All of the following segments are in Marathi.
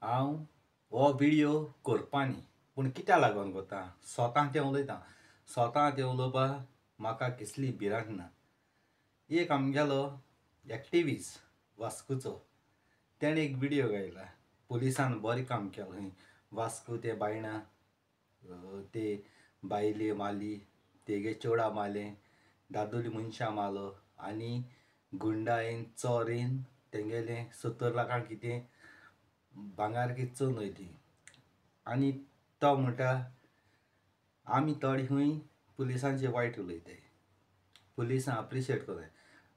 हांव हो व्हिडियो करपानी पूण कित्याक लागून करता स्वता तें उलयतां स्वता तें उलोवपाक म्हाका कसली भिरांत ना. एक आमगेलो एक्टिविस्ट वास्कोचो तेणें एक व्हिडियो घायला. पुलिसान बरें काम केलें खंय वास्को ते बायणां ते बायले मारली, तेगे चेडा मारलें, दादोली मनशां मारलो आनी गुंडायेन चोरेन तेंगेलें 70 लाखां कितें भांगार कितें चोरून वयली. आनी तो म्हणटा आमी थोडे खंय पुलिसांचेर वायट उलयताय, पुलिसां अप्रिशिएट कोताय.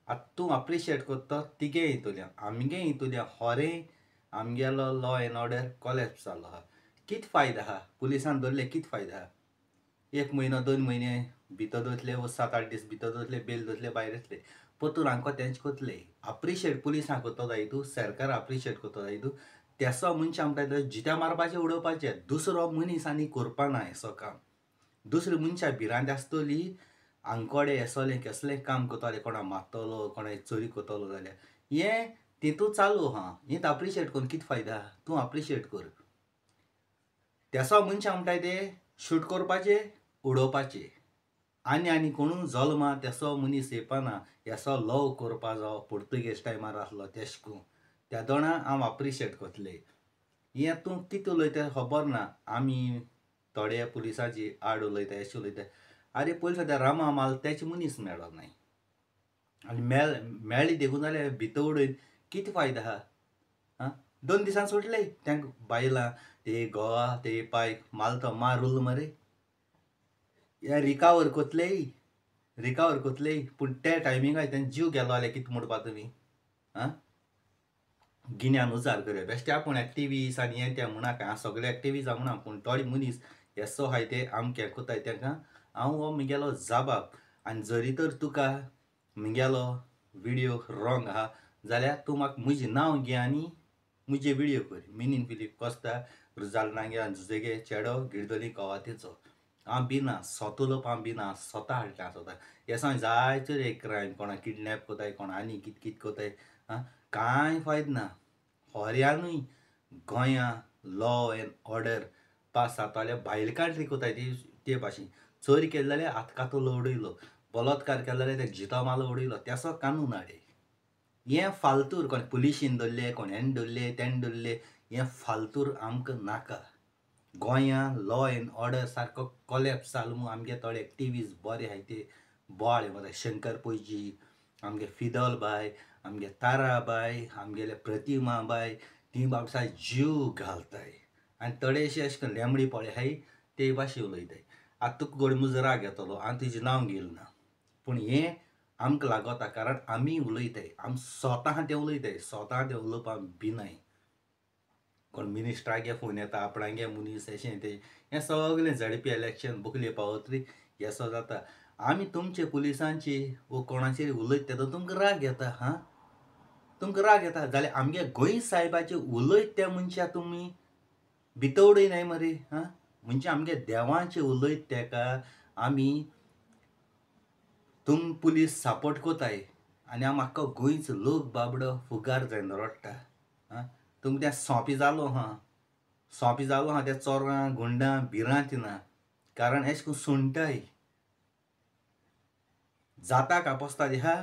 आतां तूं अप्रिशिएट कोत्ता तो तिगे हितूंतल्यान आमगे हितूंतल्यान खोरें आमगेलो लॉ एंड ऑर्डर कॉलेप्स जाल्लो आहा. कितें फायदो आहा पुलिसान दवरले, कितें फायदो आहा? 1 म्हयनो 2 म्हयने भितर दवरतले वो 7-8 दीस भितर दवरतले, बेल दवरतले, भायर येतले. परतून हांकां तेंच कोतले. अप्रिशिएट पुलिसांक कोत्तो जाय तूं, सरकार अप्रिशिएट कोत्तो जाय तूं. तेसो मनशां म्हणटा तो जित्या मारपाचें उडोवपाचें, दुसरो मनीस आनी करपा ना हेसो काम. दुसरी मनशां भिरांत आसतली हांगकोडे येसोलें कसलें काम कोत्तोले, कोणा मारतलो, कोणा चोरी कोत्तलो जाल्यार हें तितू चालू आहा. हें अप्रिशिएट कोन्न कितें फायदो आहा? तूं अप्रिशिएट कर. तेसो मनशां म्हणटाय ते शूट करपाचें, उडोवपाचें. आनी कोणूय जल्मा तेसो मनीस येवपाना हेसो लव करपा जावो पुर्तुगेज टायमार आसलो तेश कोन्न त्या दोणां हांव अप्रिशिएट कोतलें. हें तूं कितें उलयता खबर ना. आमी थोडे पुलिसांची आड उलयताय, अशें उलयताय. आरे पयलीं सद्या रामा मारलो तेचे मनीस मेळ्ळो नाय आनी मेळ्ळे देखून जाल्यार भितर उडयन कितें फायदो आहा? आं 2 दिसान सुटले तेंक बायलां ते घोवा ते पायक मारलो तो मार उरलो मरे. हे रिकावर कोतले पूण त्या टायमिंगार तेंचो जीव गेलो जाल्यार कितें म्हणपा तुमी? आं गिन्यान उजार करया बेश्टे आपूण एक्टिविस्ट आनी हें तें म्हणाका. हांव सगळे एक्टिविस्ट आहा म्हणना पूण थोडे मनीस हेसो आहाय ते आमकें कोताय तेंकां हांव हो म्हगेलो जाबाब. आनी जरी तर तुका म्हगेलो व्हिडियो रॉंग आहा जाल्यार तूं म्हाका म्हजें नांव घे आनी म्हजे व्हिडियो कर. मिनीन फिलीप कोस्ता, रुजाल्दो नांगेल आंजुजेगे चेडो, गिरदोली कोवातेचो. हांव भिना, स्वता उलोवपा हांव भिना, स्वता हाडटा स्वता. हे सांग जायते रे क्रायम कोणा किडनॅप कोताय, कोणा आनी कितें कितें कोताय. कांय फायदो ना. खोऱ्यानूय गोंयां लॉ एंड ऑर्डर पास जाता जाल्यार भायले कंट्री कोताय ते भाशेन. चोरी केली जाल्यार आतकातलो उडयलो, बलात्कार केलो जाल्यार तेका जितो मारलो उडयलो तेसो कानून हाडे. हें फालतूर कोण पुलिशेन धरले, कोण हेन धरले, तेन धरले हें फालतूर आमकां नाका. गोंयां लॉ एंड ऑर्डर सारको कॉलेप्स जालो म्हूण आमगे थोडे एक्टिविस्ट बरे आहाय ते बोवाळ येता. शंकर पैजी, आमगे फिदोल बाय, आमगे तारा बाय, आमगेले प्रतिमा बाय ती बाबडे जीव घालताय. आनी थोडेशे अशे करून लेंबडी पळे आहाय ते भाशेन उलयताय. आतां तुका घोडये म्हजो राग येतलो, हांव तुजें नांव घेयलो ना पूण हें आमकां लागोता कारण आमी उलयताय. आमी स्वता तें उलयताय, स्वता तें उलोवपाक भिनाय. कोण मिनिस्टरागे फोन येता, आपणागे मनीस अशें तें हें सगलें झडपी इलेक्शन बुकले पावतरी हेसो जाता. आमी तुमचे पुलिसांची वो कोणाचेर उलयता तेदो तुमकां राग येता. तुमकां राग येता जाल्यार आमगे गोंय सायबाचेर उलयता त्या मनशाक तुमी भितर उडयनाय मरे. म्हणजे आमगे देवाचेर उलयता तेका आमी तुमी पुलीस सपोर्ट कोताय आनी आख्खो गोंयचो लोक बाबडो फुगार जावन रडटा. तुमकां तें सोंपें जालो आहा, सोंपें जालो आहा त्या चोरांक गुंडांक भिरांत ना कारण अशें करून सुणटाय. जाता कापोसताली आहा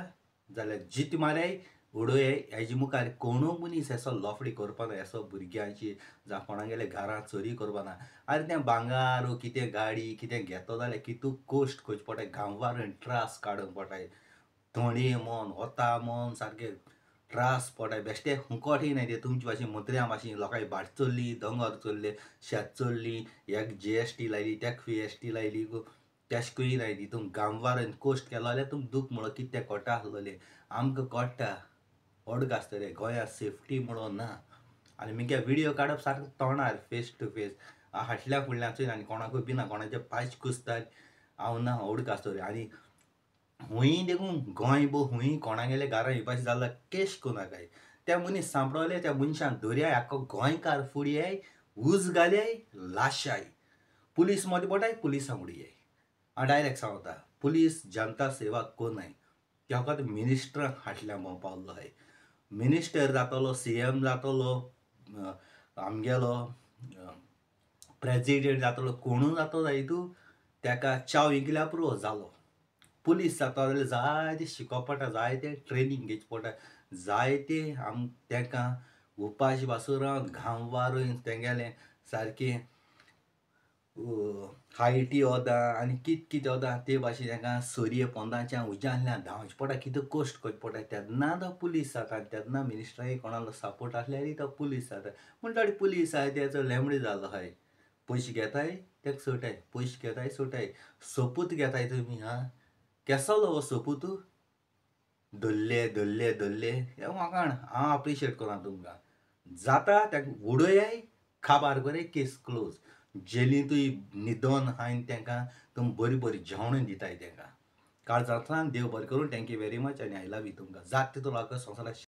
जाल्यार जितो मारयाय उडोयाय हेजे मुखार कोणूय मनीस असो लफडी करपाना. असो भुरग्यांची जावं कोणागेले घरां चोरी करपाना. आरे तें भांगार वो कितें गाडी कितें घेतो जाल्यार कितू कोश्ट करचे पडटाय, गांवांत त्रास काडूंक पडटाय. थोडे म्हण वता म्हण सारके त्रास पडटाय. बेश्टे हुंकोट येयनाय ते तुमचे भाशेन मुत्र्या भाशेन लोकांची भाट चोरली, दोंगर चोरले, शेत चोरली, हेका GST लायली, तेका FST लायली, तेश कोन्न येयनाय तितून गांवांत कोश्ट केलो जाल्यार तुमकां दूख म्हणून कितें तें कोटा आसलोलें. आमकां कोट्टा ओडगां आसता रे गोंयांत सेफ्टी म्हणून ना. आनी मगे व्हिडियो काडप सारको तोंडार फेस टू फेस फाटल्या फुडल्यान चोयन आनी कोणाकूय भिना, कोणाचे पांच कुसतात हांव ना ओडगां आसता रे. आनी हुंयी देखून गोंयभर हुंयी कोणागेले घरां येवपाचें जाल्यार केश कोनाकाय. ते मनीस सांपळले, त्या मनशाक धरयाय, आख्खो गोंयकार फुडयाय, उज घालयाय, लाशाय. पुलीस मदीं पडटाय, पुलिसांक उडयाय. हांव डायरेक्ट सांगता पुलीस जनता सेवा कोनाय. ते फकत मिनिस्टराक फाटल्यान भोंवपाक उरलो आहाय. मिनिस्टर जातलो, CM जातलो, आमगेलो प्रेजिडेंट जातलो कोणूय जातो जायतू ताका चाव इंकल्या पुरो जालो. पुलीस जाता जाल्यार जायते शिकोवप पडटा, जायते ट्रेनींग घेवचें पडटा, जायते तांकां उपाशी पासून रावन घाम वारून तेंगेलें सारकें हायटी वोता आनी कितें वता ते भाशेन तांकां सोरये पोंदांच्या उज्यांतल्यान धांवचें पडटा, कितें कश्ट करचें पडटा. तेन्ना तो पुलीस जाता, तेन्ना मिनिस्टराक कोणालो सपोर्ट आसल्यारय तो पुलीस जाता. पूण थोडे पुलीस आसाय तेचो लेंबडो जाल्लो आसाय, पयशे घेताय तेका सोटाय, पयशे घेताय सोटाय. सोपूत घेताय तुमी केसलो हो सोपूत धरले हें वागण हांव अप्रिशिएट कोना तुमकां. जाता ताका उडयाय, काबार कोराय, केस क्लोज. जेलींतूय न्हिदोन हायन तांकां तुमी बरीं जेवणां दिताय तांकां. काळजांतल्यान देव बरें करूं. थँक्यू वेरी मच आनी आय लव यू तुमकां. जाता तितलो संवसाराक